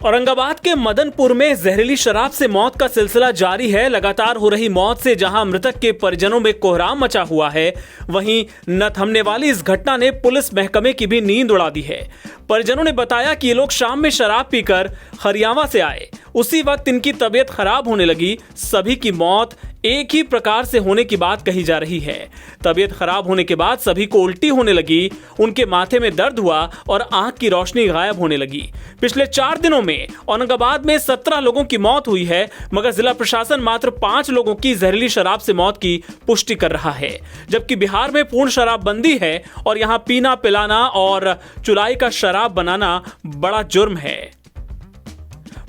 औरंगाबाद के मदनपुर में जहरीली शराब से मौत का सिलसिला जारी है। लगातार हो रही मौत से जहां मृतक के परिजनों में कोहराम मचा हुआ है, वहीं न थमने वाली इस घटना ने पुलिस महकमे की भी नींद उड़ा दी है। परिजनों ने बताया कि ये लोग शाम में शराब पीकर हरियाणा से आए, उसी वक्त इनकी तबीयत खराब होने लगी। सभी की मौत एक ही प्रकार से होने की बात कही जा रही है। तबीयत खराब होने के बाद सभी को उल्टी होने लगी, उनके माथे में दर्द हुआ और आंख की रोशनी गायब होने लगी। पिछले 4 दिनों में औरंगाबाद में 17 लोगों की मौत हुई है, मगर जिला प्रशासन मात्र 5 लोगों की जहरीली शराब से मौत की पुष्टि कर रहा है, जबकि बिहार में पूर्ण शराबबंदी है और यहां पीना पिलाना और चुलाई का शराब बनाना बड़ा जुर्म है।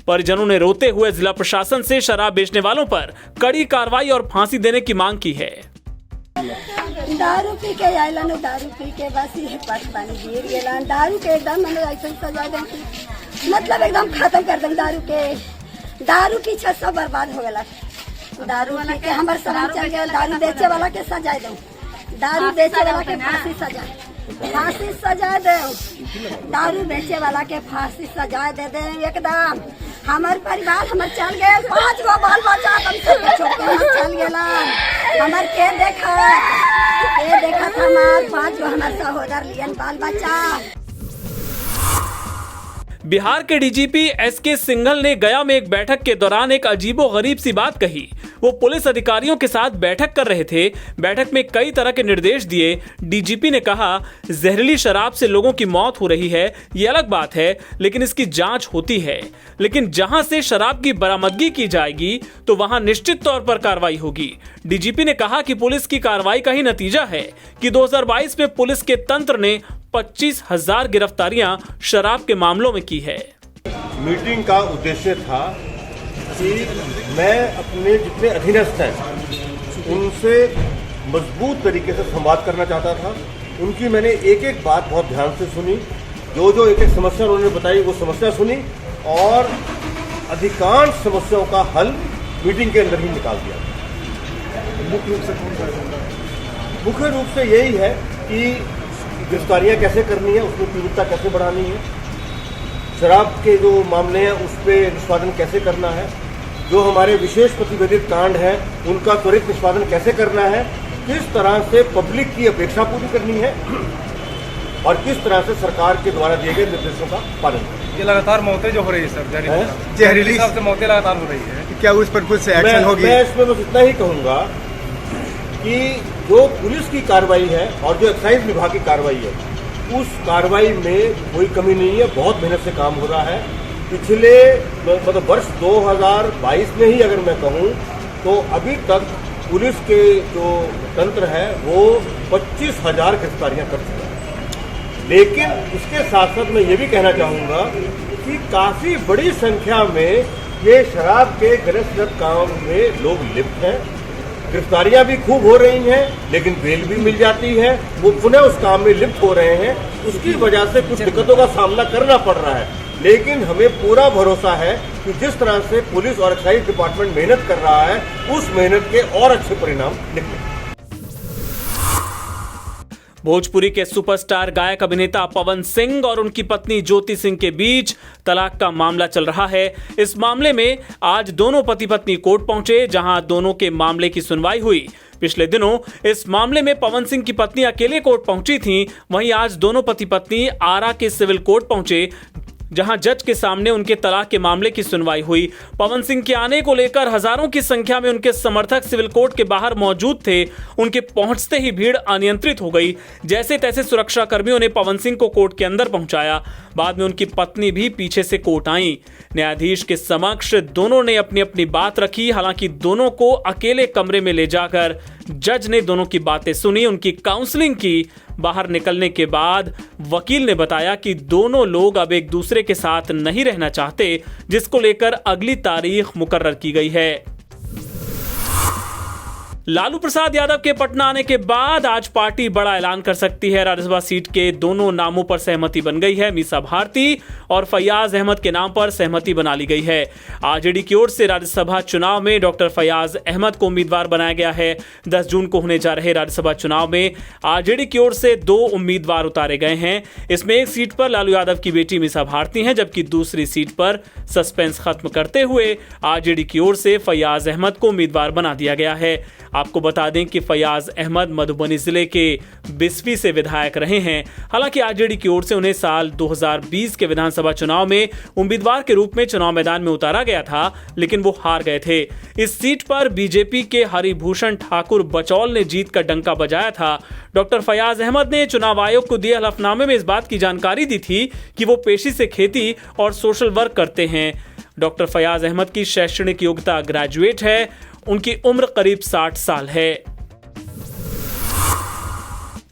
परिजनों ने रोते हुए जिला प्रशासन से शराब बेचने वालों पर कड़ी कार्रवाई और फांसी देने की मांग की है। दारू पी के आइलन, दारू पी के बस ये पट पानी गिर गेला। दारू के एकदम मैंने ऐसा सजा दे, मतलब एकदम खत्म कर दे। दारू पीछे सब बर्बाद हो गया। दारू पी के हमारे सामान चल गया। दारू बेचे वाला के सजा दो, दारू बेचे वाला के फांसी सजा दे। दारू बेचे वाला के फांसी सजा दे एकदम। हमार परिवार हमार चल गए, 5 गो बाल बच्चा हम सब छोड़ के चल गेला। हमार के देखा था हमार 5 गो हमार सहोदर लियन बाल बच्चा। बिहार के डीजीपी एसके सिंघल ने गया में एक बैठक के दौरान एक अजीबोगरीब सी बात कही। वो पुलिस अधिकारियों के साथ बैठक कर रहे थे। बैठक में कई तरह के निर्देश दिए। डीजीपी ने कहा, जहरीली शराब से लोगों की मौत हो रही है, ये अलग बात है, लेकिन इसकी जांच होती है। लेकिन जहां से शराब की बरामदगी की जाएगी तो वहां निश्चित तौर पर कार्रवाई होगी। डीजीपी ने कहा कि पुलिस की कार्रवाई का ही नतीजा है कि 2022 में पुलिस के तंत्र ने 25,000 गिरफ्तारियां शराब के मामलों में की है। मीटिंग का उद्देश्य था कि मैं अपने जितने अधीनस्थ हैं उनसे मजबूत तरीके से संवाद करना चाहता था। उनकी मैंने एक एक बात बहुत ध्यान से सुनी, जो एक एक समस्या उन्होंने बताई वो समस्या सुनी और अधिकांश समस्याओं का हल मीटिंग के अंदर ही निकाल दिया। मुख्य रूप से यही है कि गिरफ्तारियां कैसे करनी है, उसमें तीव्रता कैसे बढ़ानी है, शराब के जो मामले हैं उस पर निष्पादन कैसे करना है, जो हमारे विशेष प्रतिवेदित कांड हैं उनका त्वरित निष्पादन कैसे करना है, किस तरह से पब्लिक की अपेक्षा पूरी करनी है और किस तरह से सरकार के द्वारा दिए गए निर्देशों का पालन करना। ये लगातार मौतें जो हो रही है सर, जहरीली शराब से मौतें लगातार हो रही है, क्या उस पर कुछ एक्शन होगी? मैं इसमें बस इतना ही कहूँगा कि जो पुलिस की कार्रवाई है और जो एक्साइज विभाग की कार्रवाई है, उस कार्रवाई में कोई कमी नहीं है। बहुत मेहनत से काम हो रहा है। पिछले मतलब वर्ष 2022 में ही अगर मैं कहूँ तो अभी तक पुलिस के जो तंत्र है वो 25,000 गिरफ्तारियां कर चुका है। लेकिन इसके साथ साथ मैं ये भी कहना चाहूँगा कि काफ़ी बड़ी संख्या में ये शराब के गलत काम में लोग लिप्त हैं। गिरफ्तारियां भी खूब हो रही हैं, लेकिन बेल भी मिल जाती है। वो पुनः उस काम में लिप्त हो रहे हैं, उसकी वजह से कुछ दिक्कतों का सामना करना पड़ रहा है। लेकिन हमें पूरा भरोसा है कि जिस तरह से पुलिस और एक्साइज डिपार्टमेंट मेहनत कर रहा है, उस मेहनत के और अच्छे परिणाम निकलेंगे। भोजपुरी के सुपरस्टार गायक अभिनेता पवन सिंह और उनकी पत्नी ज्योति सिंह के बीच तलाक का मामला चल रहा है। इस मामले में आज दोनों पति पत्नी कोर्ट पहुंचे, जहां दोनों के मामले की सुनवाई हुई। पिछले दिनों इस मामले में पवन सिंह की पत्नी अकेले कोर्ट पहुंची थी, वहीं आज दोनों पति पत्नी आरा के सिविल कोर्ट पहुंचे, जहां जज के सामने उनके तलाक के मामले की सुनवाई हुई। पवन सिंह के आने को लेकर हजारों की संख्या में उनके समर्थक सिविल कोर्ट के बाहर मौजूद थे। उनके पहुंचते ही भीड़ अनियंत्रित हो गई। जैसे तैसे सुरक्षा कर्मियों ने पवन सिंह को कोर्ट के अंदर पहुंचाया। बाद में उनकी पत्नी भी पीछे से कोर्ट आई। न्यायाधीश के समक्ष दोनों ने अपनी अपनी बात रखी। हालांकि दोनों को अकेले कमरे में ले जाकर जज ने दोनों की बातें सुनी, उनकी काउंसलिंग की। बाहर निकलने के बाद वकील ने बताया कि दोनों लोग अब एक दूसरे के साथ नहीं रहना चाहते, जिसको लेकर अगली तारीख मुकर्रर की गई है। लालू प्रसाद यादव के पटना आने के बाद आज पार्टी बड़ा ऐलान कर सकती है। राज्यसभा सीट के दोनों नामों पर सहमति बन गई है। मीसा भारती और फैयाज अहमद के नाम पर सहमति बना ली गई है। आरजेडी की ओर से राज्यसभा चुनाव में डॉक्टर फैयाज अहमद को उम्मीदवार बनाया गया है। 10 जून को होने जा रहे राज्यसभा चुनाव में आरजेडी की ओर से 2 उम्मीदवार उतारे गए हैं। इसमें एक सीट पर लालू यादव की बेटी मीसा भारती हैं, जबकि दूसरी सीट पर सस्पेंस खत्म करते हुए आरजेडी की ओर से फैयाज अहमद को उम्मीदवार बना दिया गया है। आपको बता दें कि फैयाज अहमद मधुबनी जिले के बिस्फी से विधायक रहे हैं। हालांकि आरजेडी की ओर से उन्हें साल 2020 के विधानसभा चुनाव में उम्मीदवार के रूप में चुनाव मैदान में उतारा गया था, लेकिन वो हार गए थे। इस सीट पर बीजेपी के हरिभूषण ठाकुर बचौल ने जीत का डंका बजाया था। डॉक्टर फैयाज अहमद ने चुनाव आयोग को दिए हलफनामे में इस बात की जानकारी दी थी कि वो पेशे से खेती और सोशल वर्क करते हैं। डॉक्टर फैयाज अहमद की शैक्षणिक योग्यता ग्रेजुएट है। उनकी उम्र करीब 60 साल है।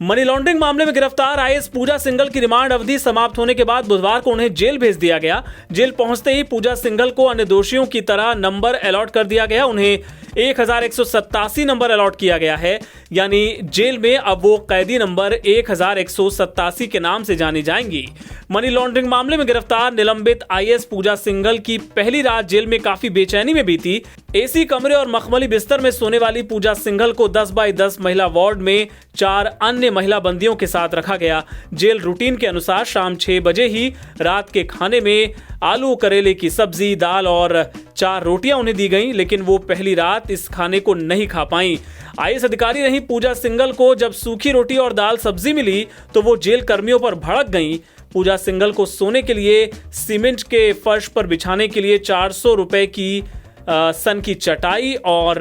मनी लॉन्ड्रिंग मामले में गिरफ्तार आईएएस पूजा सिंघल की रिमांड अवधि समाप्त होने के बाद बुधवार को उन्हें जेल भेज दिया गया। जेल पहुंचते ही पूजा सिंघल को अन्य दोषियों की तरह नंबर अलॉट कर दिया गया। उन्हें 1187 नंबर अलॉट किया गया है, यानी जेल में अब वो कैदी नंबर 1187 के नाम से जानी जाएंगी। मनी लॉन्ड्रिंग मामले में गिरफ्तार निलंबित आईएएस पूजा सिंघल की पहली रात जेल में काफी बेचैनी में बीती। एसी कमरे और मखमली बिस्तर में सोने वाली पूजा सिंघल को 10 बाई 10 महिला वार्ड में 4 अन्य महिला बंदियों के साथ रखा गया। जेल रूटीन के अनुसार शाम 6 बजे ही रात के खाने में आलू करेले की सब्जी, दाल और 4 रोटियां उन्हें दी गईं, लेकिन वो पहली रात इस खाने को नहीं खा पाईं। आईएएस अधिकारी रही पूजा सिंघल को जब सूखी रोटी और दाल सब्जी मिली तो वो जेल कर्मियों पर भड़क गईं। पूजा सिंघल को सोने के लिए सीमेंट के फर्श पर बिछाने के लिए 400 रुपए की सन की चटाई और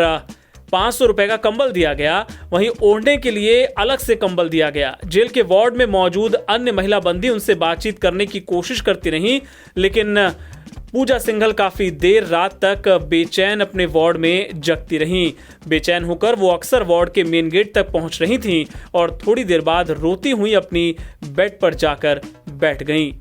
500 रुपए का कंबल दिया गया। वहीं ओढ़ने के लिए अलग से कंबल दिया गया। जेल के वार्ड में मौजूद अन्य महिला बंदी उनसे बातचीत करने की कोशिश करती रहीं, लेकिन पूजा सिंघल काफी देर रात तक बेचैन अपने वार्ड में जगती रहीं। बेचैन होकर वो अक्सर वार्ड के मेन गेट तक पहुंच रही थीं और थोड़ी देर बाद रोती हुई अपनी बेड पर जाकर बैठ गईं।